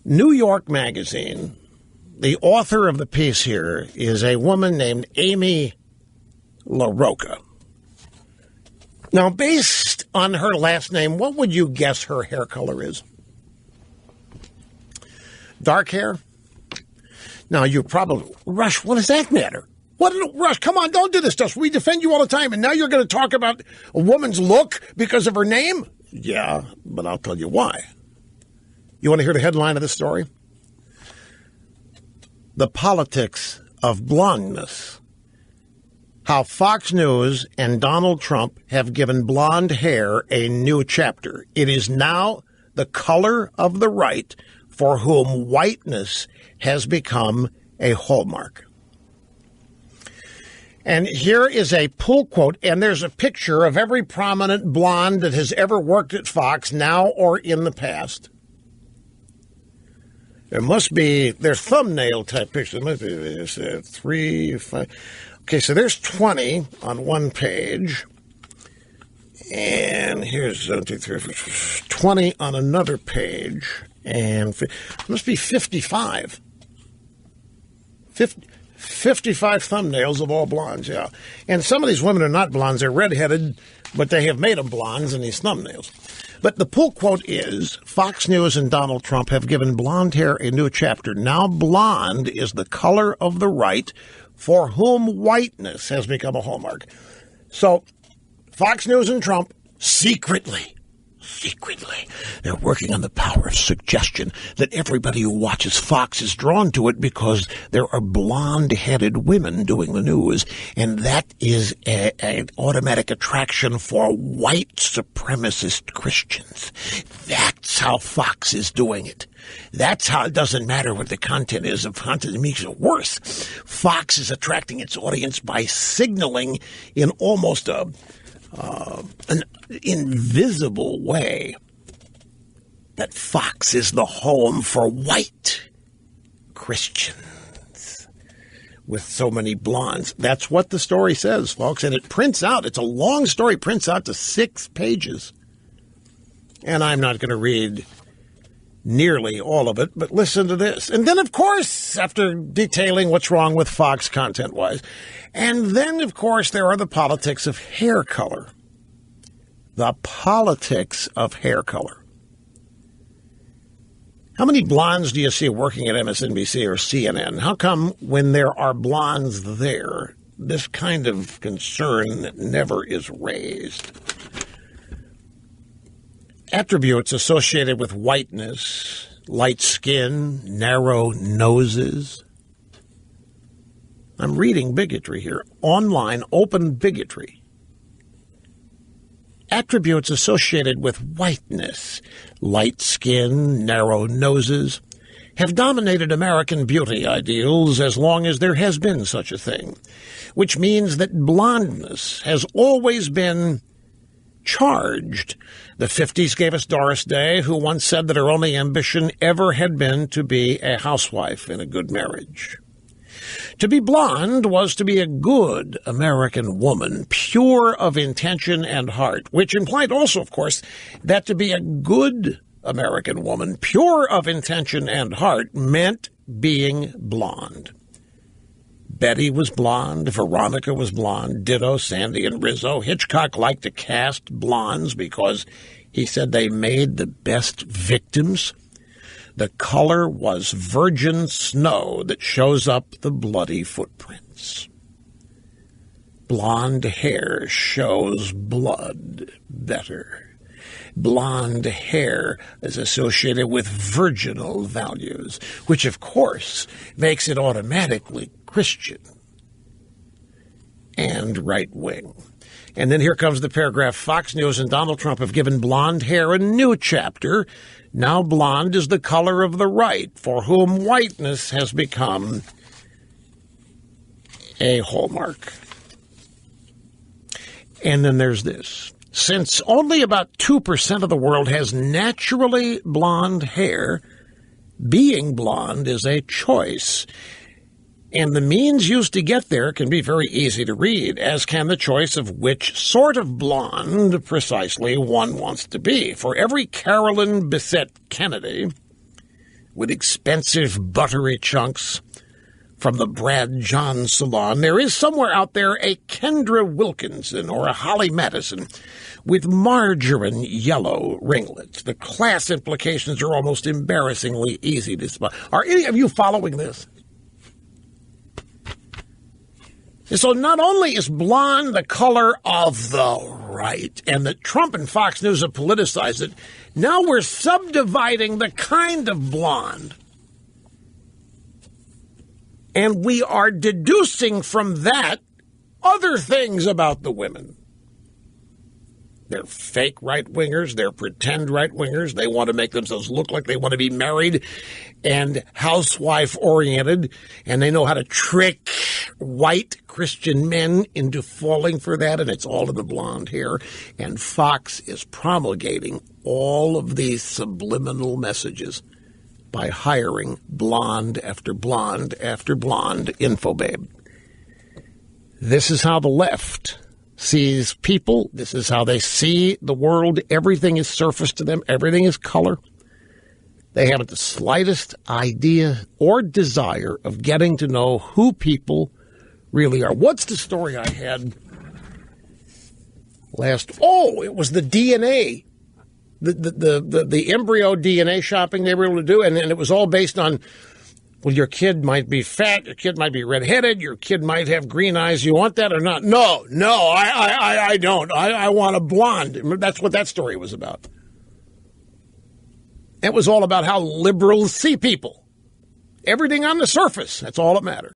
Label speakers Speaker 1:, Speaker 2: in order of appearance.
Speaker 1: New York Magazine, the author of the piece here is a woman named Amy LaRocca. Now, based on her last name, what would you guess her hair color is? Dark hair? Now, you probably... Rush, what does that matter? Rush, come on, don't do this to us. We defend you all the time, and now you're going to talk about a woman's look because of her name? Yeah, but I'll tell you why. You want to hear the headline of this story? The Politics of Blondness. How Fox News and Donald Trump have given blonde hair a new chapter. It is now the color of the right for whom whiteness has become a hallmark. And here is a pull quote, and there's a picture of every prominent blonde that has ever worked at Fox, now or in the past. There's thumbnail type pictures. There must be 3, 5. Okay, so there's 20 on one page. And here's 20 on another page. And it must be 55. 55 thumbnails of all blondes, yeah. And some of these women are not blondes, they're redheaded, but they have made them blondes in these thumbnails. But the pull quote is, Fox News and Donald Trump have given blonde hair a new chapter. Now blonde is the color of the right for whom whiteness has become a hallmark. So Fox News and Trump secretly, they're working on the power of suggestion that everybody who watches Fox is drawn to it because there are blonde-headed women doing the news, and that is an automatic attraction for white supremacist Christians. That's how Fox is doing it. That's how it doesn't matter what the content is. If content makes it worse, Fox is attracting its audience by signaling in almost an invisible way that Fox is the home for white Christians with so many blondes. That's what the story says, folks, and it prints out. It's a long story, prints out to 6 pages. And I'm not going to read nearly all of it, but listen to this. And then, of course, after detailing what's wrong with Fox content-wise, and then, of course, there are the politics of hair color. The politics of hair color. How many blondes do you see working at MSNBC or CNN? How come when there are blondes there, this kind of concern never is raised? Attributes associated with whiteness, light skin, narrow noses. I'm reading bigotry here. Online open bigotry. Attributes associated with whiteness, light skin, narrow noses, have dominated American beauty ideals as long as there has been such a thing, which means that blondness has always been charged. The 50s gave us Doris Day, who once said that her only ambition ever had been to be a housewife in a good marriage. To be blonde was to be a good American woman, pure of intention and heart, which implied also, of course, that to be a good American woman, pure of intention and heart, meant being blonde. Betty was blonde, Veronica was blonde, ditto Sandy and Rizzo. Hitchcock liked to cast blondes because he said they made the best victims. The color was virgin snow that shows up the bloody footprints. Blonde hair shows blood better. Blonde hair is associated with virginal values, which, of course, makes it automatically Christian and right-wing. And then here comes the paragraph. Fox News and Donald Trump have given blonde hair a new chapter. Now blonde is the color of the right, for whom whiteness has become a hallmark. And then there's this. Since only about 2% of the world has naturally blonde hair, being blonde is a choice. And the means used to get there can be very easy to read, as can the choice of which sort of blonde precisely one wants to be. For every Carolyn Bessette Kennedy, with expensive buttery chunks from the Brad John salon. There is somewhere out there a Kendra Wilkinson or a Holly Madison with margarine yellow ringlets. The class implications are almost embarrassingly easy to spot. Are any of you following this? And so not only is blonde the color of the right, and that Trump and Fox News have politicized it, now we're subdividing the kind of blonde. And we are deducing from that other things about the women. They're fake right-wingers. They're pretend right-wingers. They want to make themselves look like they want to be married and housewife-oriented. And they know how to trick white Christian men into falling for that. And it's all in the blonde hair. And Fox is promulgating all of these subliminal messages by hiring blonde after blonde after blonde infobabe. This is how the left sees people. This is how they see the world. Everything is surface to them. Everything is color. They haven't the slightest idea or desire of getting to know who people really are. What's the story I had last? Oh, it was the DNA. The embryo DNA shopping they were able to do, and it was all based on, well, your kid might be fat, your kid might be redheaded, your kid might have green eyes. You want that or not? No, I don't. I want a blonde. That's what that story was about. It was all about how liberals see people. Everything on the surface. That's all that matters.